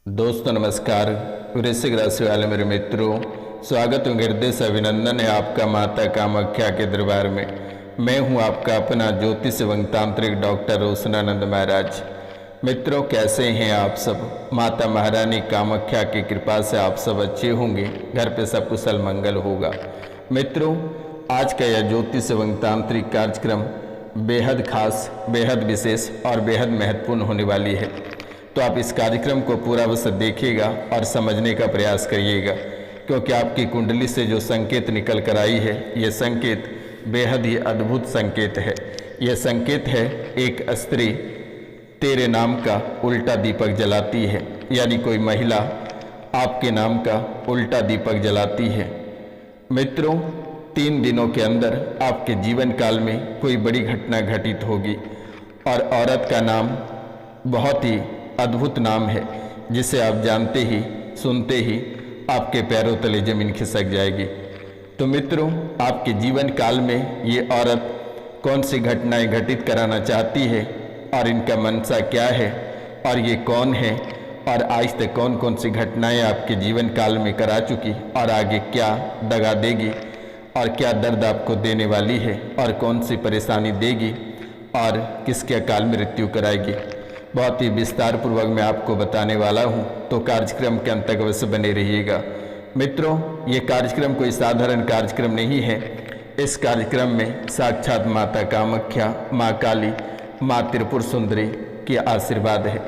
दोस्तों नमस्कार। वृश्चिक राशि वाले मेरे मित्रों, स्वागत और हृदय से अभिनंदन है आपका माता कामाख्या के दरबार में। मैं हूं आपका अपना ज्योतिष एवं तांत्रिक डॉक्टर रोशनानंद महाराज। मित्रों, कैसे हैं आप सब? माता महारानी कामाख्या की कृपा से आप सब अच्छे होंगे, घर पे सब कुशल मंगल होगा। मित्रों, आज का यह ज्योतिष एवं तांत्रिक कार्यक्रम बेहद खास, बेहद विशेष और बेहद महत्वपूर्ण होने वाली है। तो आप इस कार्यक्रम को पूरा बस देखिएगा और समझने का प्रयास करिएगा, क्योंकि आपकी कुंडली से जो संकेत निकल कर आई है, ये संकेत बेहद ही अद्भुत संकेत है। यह संकेत है, एक स्त्री तेरे नाम का उल्टा दीपक जलाती है, यानी कोई महिला आपके नाम का उल्टा दीपक जलाती है। मित्रों, 3 दिनों के अंदर आपके जीवन काल में कोई बड़ी घटना घटित होगी और औरत का नाम बहुत ही अद्भुत नाम है, जिसे आप जानते ही सुनते ही आपके पैरों तले जमीन खिसक जाएगी। तो मित्रों, आपके जीवन काल में ये औरत कौन सी घटनाएं घटित कराना चाहती है और इनका मंशा क्या है और ये कौन है और आज तक कौन कौन सी घटनाएं आपके जीवन काल में करा चुकी और आगे क्या दगा देगी और क्या दर्द आपको देने वाली है और कौन सी परेशानी देगी और किसके अकाल मृत्यु कराएगी, बहुत ही विस्तार पूर्वक मैं आपको बताने वाला हूं। तो कार्यक्रम के अंत तक अवश्य बने रहिएगा। मित्रों, ये कार्यक्रम कोई साधारण कार्यक्रम नहीं है। इस कार्यक्रम में साक्षात माता कामाख्या, माँ काली, माँ त्रिपुर सुंदरी की आशीर्वाद है।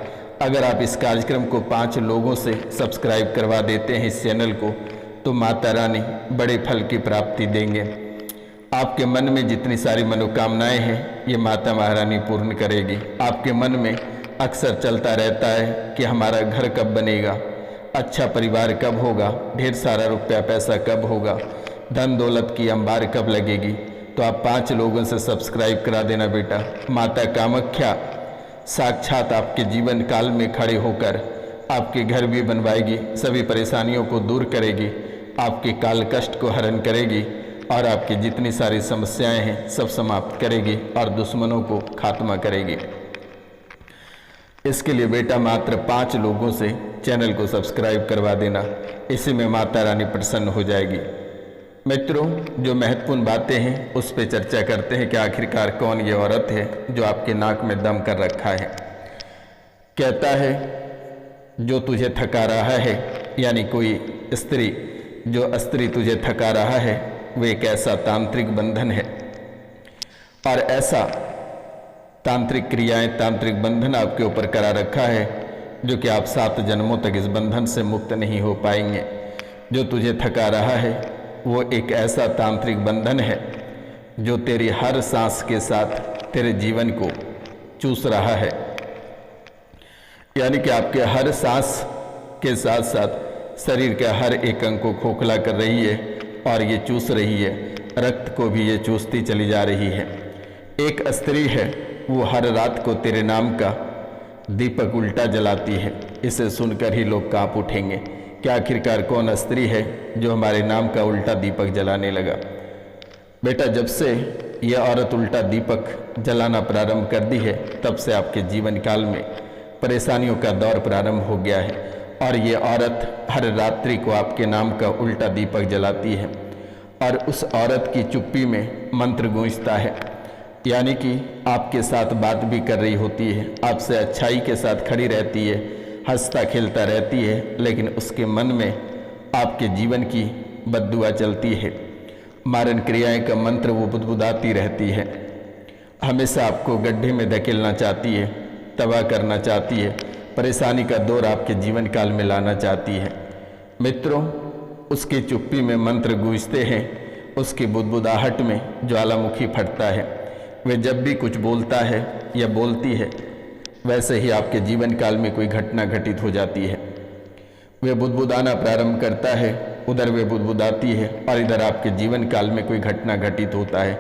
अगर आप इस कार्यक्रम को 5 लोगों से सब्सक्राइब करवा देते हैं इस चैनल को, तो माता रानी बड़े फल की प्राप्ति देंगे। आपके मन में जितनी सारी मनोकामनाएं हैं, ये माता महारानी पूर्ण करेगी। आपके मन में अक्सर चलता रहता है कि हमारा घर कब बनेगा, अच्छा परिवार कब होगा, ढेर सारा रुपया पैसा कब होगा, धन दौलत की अंबार कब लगेगी। तो आप 5 लोगों से सब्सक्राइब करा देना बेटा। माता कामाख्या साक्षात आपके जीवन काल में खड़े होकर आपके घर भी बनवाएगी, सभी परेशानियों को दूर करेगी, आपके काल कष्ट को हरण करेगी और आपकी जितनी सारी समस्याएं हैं सब समाप्त करेगी और दुश्मनों को खात्मा करेगी। इसके लिए बेटा मात्र 5 लोगों से चैनल को सब्सक्राइब करवा देना, इसी में माता रानी प्रसन्न हो जाएगी। मित्रों, जो महत्वपूर्ण बातें हैं उस पर चर्चा करते हैं कि आखिरकार कौन ये औरत है जो आपके नाक में दम कर रखा है। कहता है, जो तुझे थका रहा है, यानी कोई स्त्री, जो स्त्री तुझे थका रहा है, वो एक ऐसा तांत्रिक बंधन है और ऐसा तांत्रिक क्रियाएं, तांत्रिक बंधन आपके ऊपर करा रखा है जो कि आप 7 जन्मों तक इस बंधन से मुक्त नहीं हो पाएंगे। जो तुझे थका रहा है वो एक ऐसा तांत्रिक बंधन है जो तेरी हर सांस के साथ तेरे जीवन को चूस रहा है, यानी कि आपके हर सांस के साथ साथ शरीर के हर एक अंग को खोखला कर रही है और ये चूस रही है, रक्त को भी ये चूसती चली जा रही है। एक स्त्री है, वो हर रात को तेरे नाम का दीपक उल्टा जलाती है। इसे सुनकर ही लोग कांप उठेंगे कि आखिरकार कौन स्त्री है जो हमारे नाम का उल्टा दीपक जलाने लगा। बेटा, जब से यह औरत उल्टा दीपक जलाना प्रारंभ कर दी है, तब से आपके जीवन काल में परेशानियों का दौर प्रारंभ हो गया है और ये औरत हर रात्रि को आपके नाम का उल्टा दीपक जलाती है और उस औरत की चुप्पी में मंत्र गूंजता है, यानी कि आपके साथ बात भी कर रही होती है, आपसे अच्छाई के साथ खड़ी रहती है, हंसता खेलता रहती है, लेकिन उसके मन में आपके जीवन की बद्दुआ चलती है। मारण क्रियाएं का मंत्र वो बुदबुदाती रहती है, हमेशा आपको गड्ढे में धकेलना चाहती है, तबाह करना चाहती है, परेशानी का दौर आपके जीवन काल में लाना चाहती है। मित्रों, उसकी चुप्पी में मंत्र गूंजते हैं, उसकी बुदबुदाहट में ज्वालामुखी फटता है। वे जब भी कुछ बोलता है या बोलती है, वैसे ही आपके जीवन काल में कोई घटना घटित हो जाती है। वे बुदबुदाना प्रारंभ करता है, उधर वे बुदबुदाती है और इधर आपके जीवन काल में कोई घटना घटित होता है।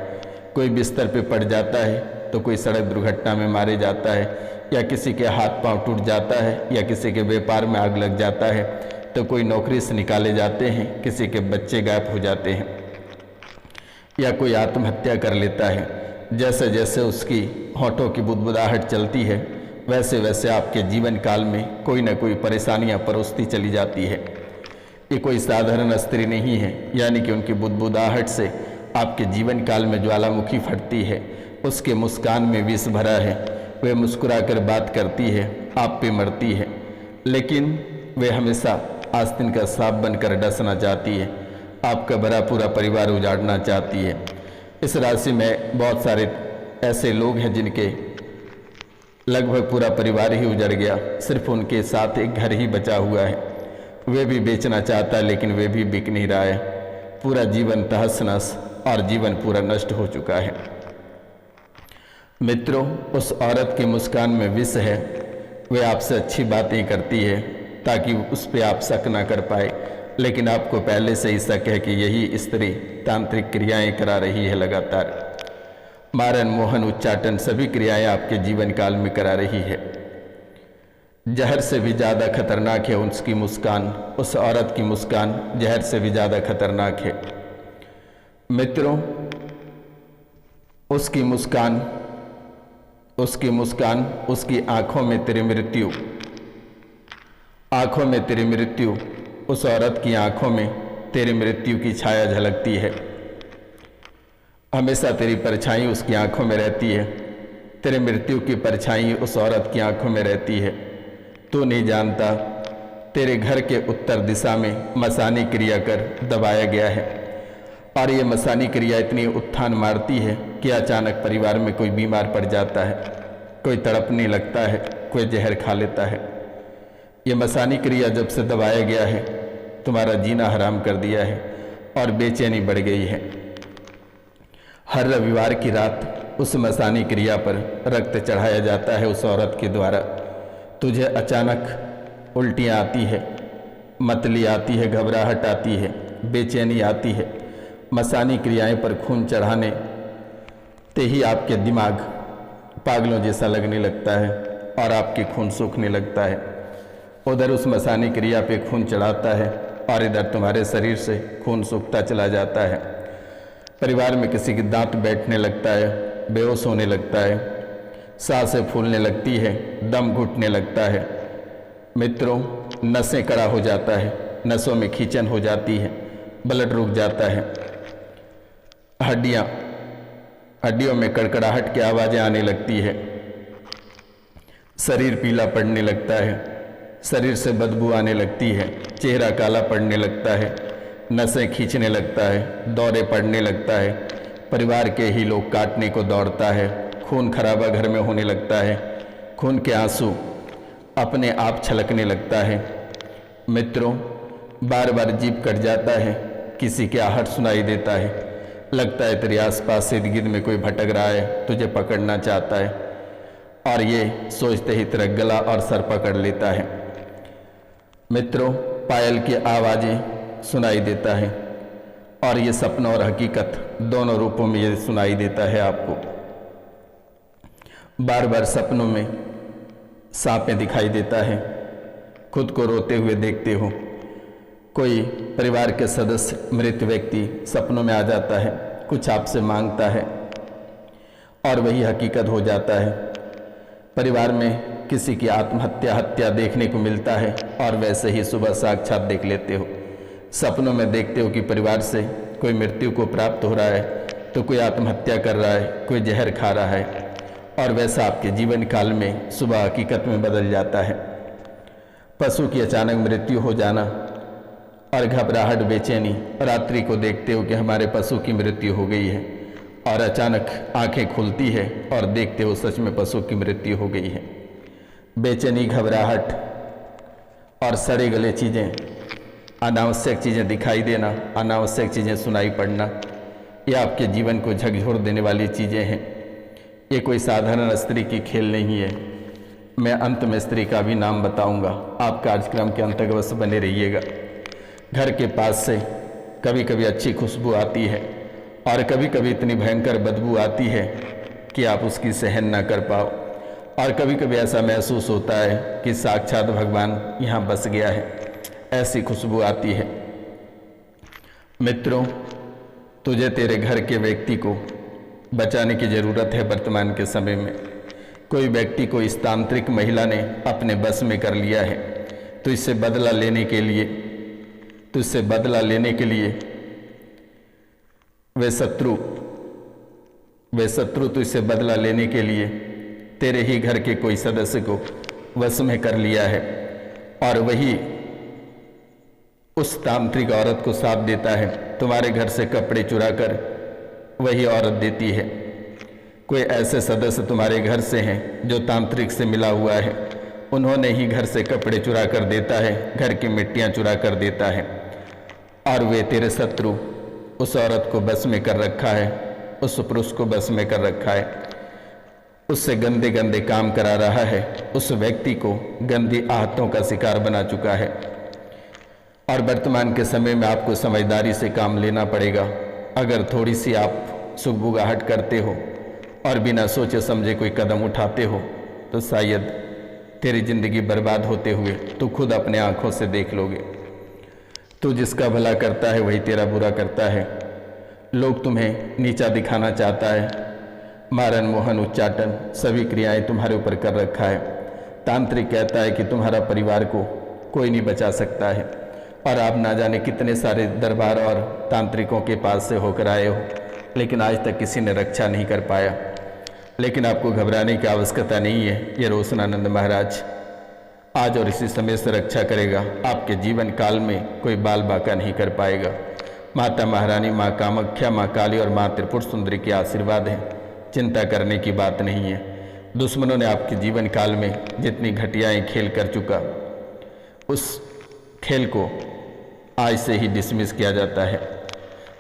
कोई बिस्तर पे पड़ जाता है, तो कोई सड़क दुर्घटना में मारे जाता है, या किसी के हाथ पांव टूट जाता है, या किसी के व्यापार में आग लग जाता है, तो कोई नौकरी से निकाले जाते हैं, किसी के बच्चे गायब हो जाते हैं, या कोई आत्महत्या कर लेता है। जैसे जैसे उसकी होठों की बुदबुदाहट चलती है, वैसे वैसे आपके जीवन काल में कोई ना कोई परेशानियां परोसती चली जाती है। ये कोई साधारण स्त्री नहीं है, यानी कि उनकी बुदबुदाहट से आपके जीवन काल में ज्वालामुखी फटती है। उसके मुस्कान में विष भरा है। वह मुस्कुराकर बात करती है, आप पे मरती है, लेकिन वे हमेशा आस्तीन का सांप बनकर डसना चाहती है। आपका भरा पूरा परिवार उजाड़ना चाहती है। इस राशि में बहुत सारे ऐसे लोग हैं जिनके लगभग पूरा परिवार ही उजड़ गया, सिर्फ उनके साथ एक घर ही बचा हुआ है। वे भी बेचना चाहता है, लेकिन वे भी बिक नहीं रहा है। पूरा जीवन तहस नहस और जीवन पूरा नष्ट हो चुका है। मित्रों, उस औरत की मुस्कान में विष है। वे आपसे अच्छी बातें करती है ताकि उस पर आप शक ना कर पाए, लेकिन आपको पहले से ही शक है कि यही स्त्री तांत्रिक क्रियाएं करा रही है। लगातार मारन मोहन उच्चाटन सभी क्रियाएं आपके जीवन काल में करा रही है। जहर से भी ज़्यादा खतरनाक है उसकी मुस्कान। उस औरत की मुस्कान जहर से भी ज़्यादा खतरनाक है। मित्रों, उसकी मुस्कान, उसकी आंखों में तेरी मृत्यु, आंखों में तेरी मृत्यु। उस औरत की आंखों में तेरी मृत्यु की छाया झलकती है। हमेशा तेरी परछाई उसकी आंखों में रहती है। तेरे मृत्यु की परछाई उस औरत की आंखों में रहती है। तू नहीं जानता, तेरे घर के उत्तर दिशा में मसानी क्रिया कर दबाया गया है, और ये मसानी क्रिया इतनी उत्थान मारती है कि अचानक परिवार में कोई बीमार पड़ जाता है, कोई तड़पने लगता है, कोई जहर खा लेता है। ये मसानी क्रिया जब से दबाया गया है, तुम्हारा जीना हराम कर दिया है और बेचैनी बढ़ गई है। हर रविवार की रात उस मसानी क्रिया पर रक्त चढ़ाया जाता है उस औरत के द्वारा। तुझे अचानक उल्टियाँ आती है, मतली आती है, घबराहट आती है, बेचैनी आती है। मसानी क्रियाएं पर खून चढ़ाने ते ही आपके दिमाग पागलों जैसा लगने लगता है और आपके खून सूखने लगता है। उधर उस मसानी क्रिया पे खून चढ़ाता है और इधर तुम्हारे शरीर से खून सूखता चला जाता है। परिवार में किसी की दांत बैठने लगता है, बेहोश होने लगता है, सांसें फूलने लगती है, दम घुटने लगता है। मित्रों, नसें कड़ा हो जाता है, नसों में खींचन हो जाती है, ब्लड रुक जाता है, हड्डियों में कड़कड़ाहट की आवाज़ें आने लगती है, शरीर पीला पड़ने लगता है, शरीर से बदबू आने लगती है, चेहरा काला पड़ने लगता है, नसें खींचने लगता है, दौरे पड़ने लगता है, परिवार के ही लोग काटने को दौड़ता है, खून खराबा घर में होने लगता है, खून के आंसू अपने आप छलकने लगता है। मित्रों, बार बार जीभ कट जाता है, किसी की आहट सुनाई देता है, लगता है तेरे आसपास इर्द गिर्द में कोई भटक रहा है, तुझे पकड़ना चाहता है, और ये सोचते ही तेरा गला और सर पकड़ लेता है। मित्रों, पायल की आवाज़ें सुनाई देता है, और ये सपना और हकीकत दोनों रूपों में ये सुनाई देता है आपको। बार बार सपनों में सांपें दिखाई देता है, खुद को रोते हुए देखते हो। कोई परिवार के सदस्य, मृत व्यक्ति सपनों में आ जाता है, कुछ आपसे मांगता है और वही हकीकत हो जाता है। परिवार में किसी की आत्महत्या, हत्या देखने को मिलता है और वैसे ही सुबह साक्षात देख लेते हो। सपनों में देखते हो कि परिवार से कोई मृत्यु को प्राप्त हो रहा है, तो कोई आत्महत्या कर रहा है, कोई जहर खा रहा है, और वैसा आपके जीवन काल में सुबह हकीकत में बदल जाता है। पशु की अचानक मृत्यु हो जाना और घबराहट, बेचैनी। रात्रि को देखते हो कि हमारे पशु की मृत्यु हो गई है, और अचानक आंखें खुलती है और देखते हो सच में पशु की मृत्यु हो गई है। बेचैनी, घबराहट और सड़े गले चीज़ें, अनावश्यक चीज़ें दिखाई देना, अनावश्यक चीज़ें सुनाई पड़ना, ये आपके जीवन को झकझोर देने वाली चीज़ें हैं। ये कोई साधारण स्त्री की खेल नहीं है। मैं अंत में स्त्री का भी नाम बताऊंगा, आप कार्यक्रम के अंत अवश्य बने रहिएगा। घर के पास से कभी कभी अच्छी खुशबू आती है और कभी कभी इतनी भयंकर बदबू आती है कि आप उसकी सहन ना कर पाओ, और कभी कभी ऐसा महसूस होता है कि साक्षात भगवान यहाँ बस गया है, ऐसी खुशबू आती है। मित्रों, तुझे तेरे घर के व्यक्ति को बचाने की ज़रूरत है वर्तमान के समय में। कोई व्यक्ति को इस तांत्रिक महिला ने अपने बस में कर लिया है, तो इससे बदला लेने के लिए वे शत्रु तो इससे बदला लेने के लिए तेरे ही घर के कोई सदस्य को वश में कर लिया है, और वही उस तांत्रिक औरत को साथ देता है। तुम्हारे घर से कपड़े चुरा कर वही औरत देती है। कोई ऐसे सदस्य तुम्हारे घर से हैं जो तांत्रिक से मिला हुआ है, उन्होंने ही घर से कपड़े चुरा कर देता है, घर की मिट्टियाँ चुरा कर देता है, और वे तेरे शत्रु उस औरत को बस में कर रखा है, उस पुरुष को बस में कर रखा है, उससे गंदे गंदे काम करा रहा है, उस व्यक्ति को गंदी आहतों का शिकार बना चुका है। और वर्तमान के समय में आपको समझदारी से काम लेना पड़ेगा। अगर थोड़ी सी आप सुगबुगाहट करते हो और बिना सोचे समझे कोई कदम उठाते हो, तो शायद तेरी जिंदगी बर्बाद होते हुए तू खुद अपने आंखों से देख लोगे। तू जिसका भला करता है वही तेरा बुरा करता है। लोग तुम्हें नीचा दिखाना चाहता है, मारन मोहन उच्चाटन सभी क्रियाएं तुम्हारे ऊपर कर रखा है। तांत्रिक कहता है कि तुम्हारा परिवार को कोई नहीं बचा सकता है, और आप ना जाने कितने सारे दरबार और तांत्रिकों के पास से होकर आए हो, लेकिन आज तक किसी ने रक्षा नहीं कर पाया। लेकिन आपको घबराने की आवश्यकता नहीं है। ये रोशनानंद महाराज आज और इसी समय से रक्षा करेगा। आपके जीवन काल में कोई बाल बाका नहीं कर पाएगा। माता महारानी, माँ कामाख्या, माँ काली और माँ त्रिपुर सुंदरी के आशीर्वाद हैं। चिंता करने की बात नहीं है। दुश्मनों ने आपके जीवन काल में जितनी घटियाएँ खेल कर चुका, उस खेल को आज से ही डिसमिस किया जाता है।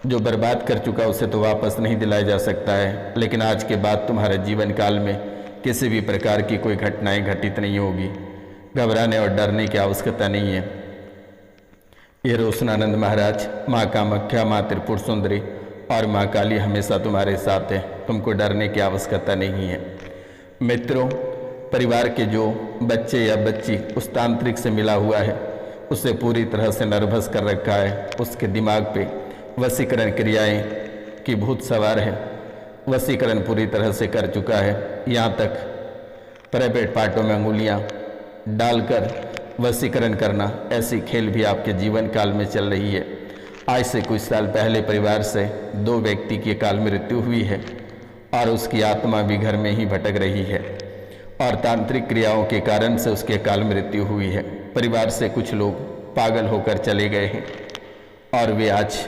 जो बर्बाद कर चुका उसे तो वापस नहीं दिलाया जा सकता है, लेकिन आज के बाद तुम्हारे जीवन काल में किसी भी प्रकार की कोई घटनाएं घटित नहीं होगी। घबराने और डरने की आवश्यकता नहीं है। ये रोशनानंद महाराज, माँ कामाख्या, माँ त्रिपुर सुंदरी और माँ काली हमेशा तुम्हारे साथ है। तुमको डरने की आवश्यकता नहीं है। मित्रों, परिवार के जो बच्चे या बच्ची उस तांत्रिक से मिला हुआ है, उसे पूरी तरह से नर्वस कर रखा है। उसके दिमाग पे वशीकरण क्रियाएं की भूत सवार है। वशीकरण पूरी तरह से कर चुका है। यहाँ तक प्राइवेट पार्टों में अंगुलियाँ डालकर वशीकरण करना, ऐसी खेल भी आपके जीवन काल में चल रही है। आज से कुछ साल पहले परिवार से 2 व्यक्ति की काल मृत्यु हुई है, और उसकी आत्मा भी घर में ही भटक रही है, और तांत्रिक क्रियाओं के कारण से उसके काल मृत्यु हुई है। परिवार से कुछ लोग पागल होकर चले गए हैं, और वे आज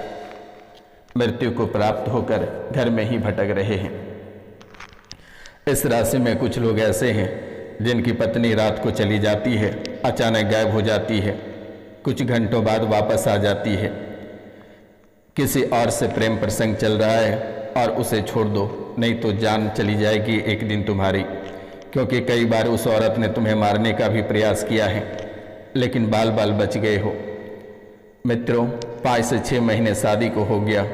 मृत्यु को प्राप्त होकर घर में ही भटक रहे हैं। इस राशि में कुछ लोग ऐसे हैं जिनकी पत्नी रात को चली जाती है, अचानक गायब हो जाती है, कुछ घंटों बाद वापस आ जाती है। किसी और से प्रेम प्रसंग चल रहा है और उसे छोड़ दो, नहीं तो जान चली जाएगी एक दिन तुम्हारी। क्योंकि कई बार उस औरत ने तुम्हें मारने का भी प्रयास किया है, लेकिन बाल बाल बच गए हो। मित्रों, 5 से 6 महीने शादी को हो गया।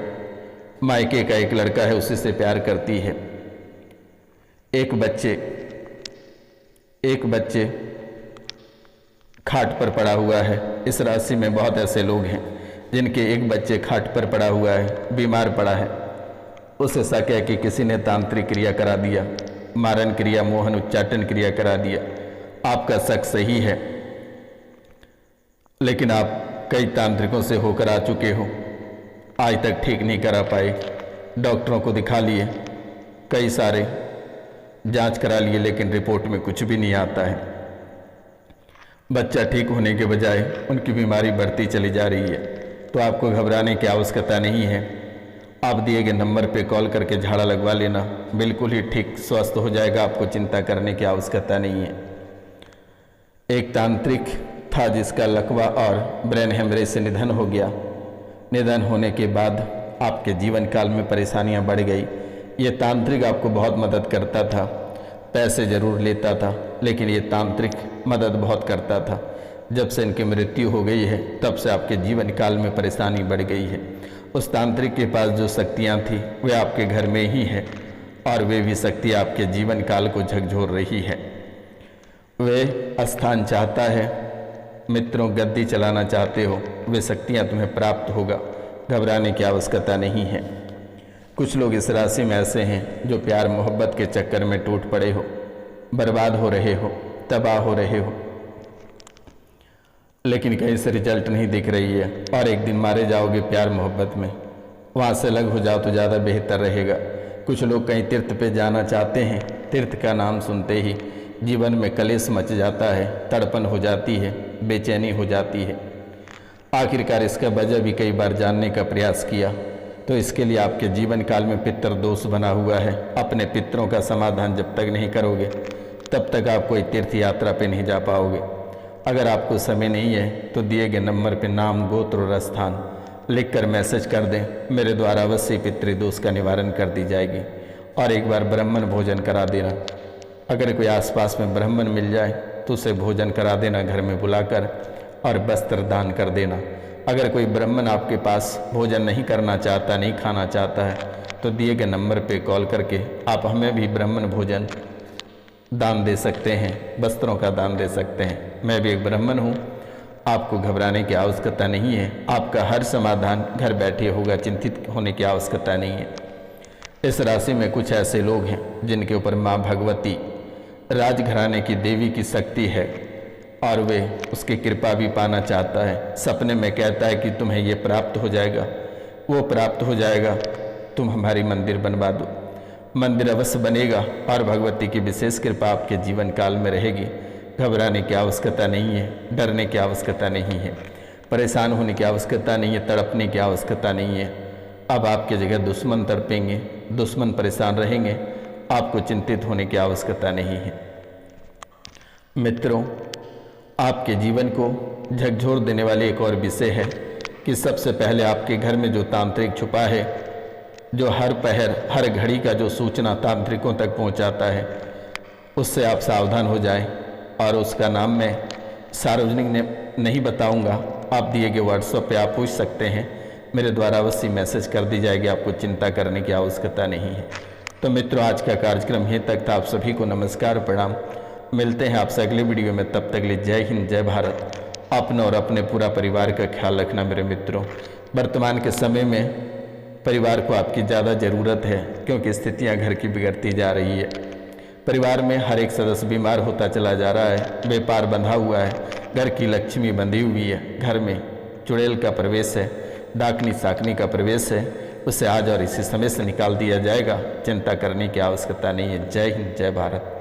मायके का एक लड़का है, उसी से प्यार करती है। एक बच्चे खाट पर पड़ा हुआ है। इस राशि में बहुत ऐसे लोग हैं जिनके एक बच्चे खाट पर पड़ा हुआ है, बीमार पड़ा है। उसे शक है कि किसी ने तांत्रिक क्रिया करा दिया, मारन क्रिया, मोहन उच्चाटन क्रिया करा दिया। आपका शक सही है, लेकिन आप कई तांत्रिकों से होकर आ चुके हो, आज तक ठीक नहीं करा पाए। डॉक्टरों को दिखा लिए, कई सारे जांच करा लिए, लेकिन रिपोर्ट में कुछ भी नहीं आता है। बच्चा ठीक होने के बजाय उनकी बीमारी बढ़ती चली जा रही है। तो आपको घबराने की आवश्यकता नहीं है। आप दिए गए नंबर पे कॉल करके झाड़ा लगवा लेना, बिल्कुल ही ठीक स्वस्थ हो जाएगा। आपको चिंता करने की आवश्यकता नहीं है। एक तांत्रिक था जिसका लकवा और ब्रेन हेमरेज से निधन हो गया। निधन होने के बाद आपके जीवन काल में परेशानियां बढ़ गई। ये तांत्रिक आपको बहुत मदद करता था, पैसे जरूर लेता था, लेकिन ये तांत्रिक मदद बहुत करता था। जब से इनकी मृत्यु हो गई है, तब से आपके जीवन काल में परेशानी बढ़ गई है। उस तांत्रिक के पास जो शक्तियाँ थी वे आपके घर में ही है, और वे भी शक्ति आपके जीवन काल को झकझोर रही है। वे स्थान चाहता है। मित्रों, गद्दी चलाना चाहते हो, वे शक्तियाँ तुम्हें प्राप्त होगा। घबराने की आवश्यकता नहीं है। कुछ लोग इस राशि में ऐसे हैं जो प्यार मोहब्बत के चक्कर में टूट पड़े हो, बर्बाद हो रहे हो, तबाह हो रहे हो, लेकिन कहीं से रिजल्ट नहीं दिख रही है और एक दिन मारे जाओगे प्यार मोहब्बत में। वहाँ से अलग हो जाओ तो ज़्यादा बेहतर रहेगा। कुछ लोग कहीं तीर्थ पे जाना चाहते हैं, तीर्थ का नाम सुनते ही जीवन में कलेश मच जाता है, तड़पन हो जाती है, बेचैनी हो जाती है। आखिरकार इसका वजह भी कई बार जानने का प्रयास किया तो इसके लिए आपके जीवन काल में पितृ दोष बना हुआ है। अपने पितरों का समाधान जब तक नहीं करोगे तब तक आप कोई तीर्थ यात्रा पे नहीं जा पाओगे। अगर आपको समय नहीं है तो दिए गए नंबर पे नाम, गोत्र और स्थान लिखकर मैसेज कर दें, मेरे द्वारा अवश्य पितृदोष का निवारण कर दी जाएगी। और एक बार ब्राह्मण भोजन करा देना। अगर कोई आसपास में ब्राह्मण मिल जाए तो उसे भोजन करा देना घर में बुलाकर, और वस्त्र दान कर देना। अगर कोई ब्राह्मण आपके पास भोजन नहीं करना चाहता, नहीं खाना चाहता है, तो दिए गए नंबर पे कॉल करके आप हमें भी ब्राह्मण भोजन दान दे सकते हैं, वस्त्रों का दान दे सकते हैं। मैं भी एक ब्राह्मण हूँ, आपको घबराने की आवश्यकता नहीं है। आपका हर समाधान घर बैठे होगा, चिंतित होने की आवश्यकता नहीं है। इस राशि में कुछ ऐसे लोग हैं जिनके ऊपर माँ भगवती, राजघराने की देवी की शक्ति है और वे उसकी कृपा भी पाना चाहता है। सपने में कहता है कि तुम्हें ये प्राप्त हो जाएगा, वो प्राप्त हो जाएगा, तुम हमारी मंदिर बनवा दो। मंदिर अवश्य बनेगा और भगवती की विशेष कृपा आपके जीवन काल में रहेगी। घबराने की आवश्यकता नहीं है, डरने की आवश्यकता नहीं है, परेशान होने की आवश्यकता नहीं है, तड़पने की आवश्यकता नहीं है। अब आपकी जगह दुश्मन तड़पेंगे, दुश्मन परेशान रहेंगे, आपको चिंतित होने की आवश्यकता नहीं है। मित्रों, आपके जीवन को झकझोर देने वाली एक और विषय है कि सबसे पहले आपके घर में जो तांत्रिक छुपा है, जो हर पहर हर घड़ी का जो सूचना तांत्रिकों तक पहुंचाता है, उससे आप सावधान हो जाएं। और उसका नाम मैं सार्वजनिक नहीं बताऊंगा, आप दिए गए व्हाट्सएप पे आप पूछ सकते हैं, मेरे द्वारा अवश्य मैसेज कर दी जाएगी, आपको चिंता करने की आवश्यकता नहीं है। तो मित्रों, आज का कार्यक्रम यहीं तक था। आप सभी को नमस्कार, प्रणाम। मिलते हैं आपसे अगले वीडियो में, तब तक के लिए जय हिंद, जय भारत। अपना और अपने पूरा परिवार का ख्याल रखना मेरे मित्रों। वर्तमान के समय में परिवार को आपकी ज़्यादा ज़रूरत है क्योंकि स्थितियां घर की बिगड़ती जा रही है। परिवार में हर एक सदस्य बीमार होता चला जा रहा है, व्यापार बंधा हुआ है, घर की लक्ष्मी बंधी हुई है, घर में चुड़ैल का प्रवेश है, डाकनी साकनी का प्रवेश है, उसे आज और इसी समय से निकाल दिया जाएगा। चिंता करने की आवश्यकता नहीं है। जय हिंद, जय भारत।